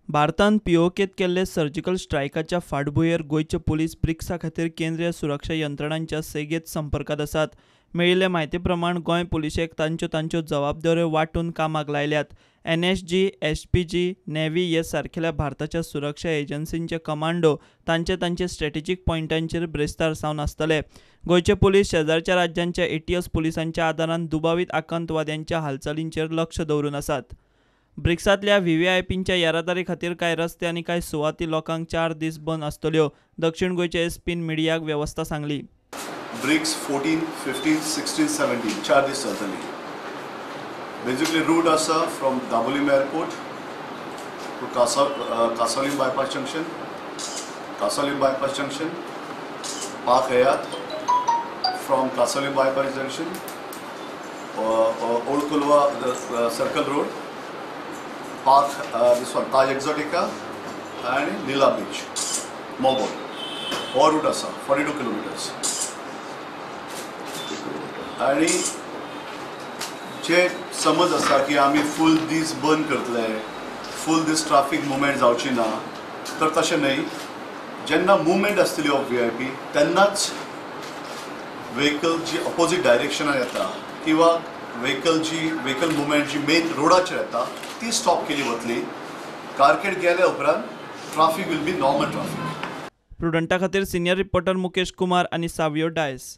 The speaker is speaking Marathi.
भारतान पीओकेत केल्ले सर्जिकल स्ट्रायकाच्या फाटभुंयेर गोयचे पुलीस ब्रिक्सा खातीर केंद्रीय सुरक्षा यंत्रणांच्या सेगेत संपर्कात आसात। मेळिल्ले म्हायती प्रमाण गोंय पुलिशेक तांच्यो जबाबदाऱ्यो वांटून कामाक लायल्यात। एनएसजी, एसपीजी, नेव्ही हे सारकेल्या भारताच्या सुरक्षा एजन्सींचे कमांडो तांचे स्ट्रॅटेजीक पॉयंटांचेर ब्रेस्तार सावन आसतले। गोयचे पुलीस शेजारच्या राज्यांच्या एटीएस पुलिसांच्या आदारान दुबावीत आतंकवाद्यांच्या हालचालींचेर लक्ष दवरून आसात। ब्रिक्सांतल्या व्हीव्हीआयपींच्या येरादारी खातीर कांय रस्ते आनी कांय सुवाती लोकांक 4 दीस बंद आसतल्यो। दक्षिण गोंयचे एसपीन मिडियाक वेवस्था सांगली। ब्रिक्स 14, 15, 16, 17 4 दीस चलतली। बेसिकली रूट आसा from Dabolim airport to Cansaulim bypass junction, Park Hyatt from Cansaulim bypass junction, old Colva circle road, park this one Taj Exotica and Nila Beach, Mobile. हो रूट आसा 42 किलोमीटर्स। आणि जे समज आसा की आमी फूल दीस बंद करतले, फूल दीस ट्रॅफिक मुवमेंट जावची ना, तर तशें न्हय। जेन्ना मुवमेंट आसतली ऑफ व्हीआयपी तेन्नाच व्हेकल जी अपोजीट डायरेक्शनान येता किंवा व्हेकल मुवमेंट जी मेन रोडाचेर येता ती स्टॉप केली वतली। कारकेड गेल्या उपरांत traffic will be normal traffic. प्रुडंटा खातीर सिनियर रिपोर्टर मुकेश कुमार आनी सावियो डायस।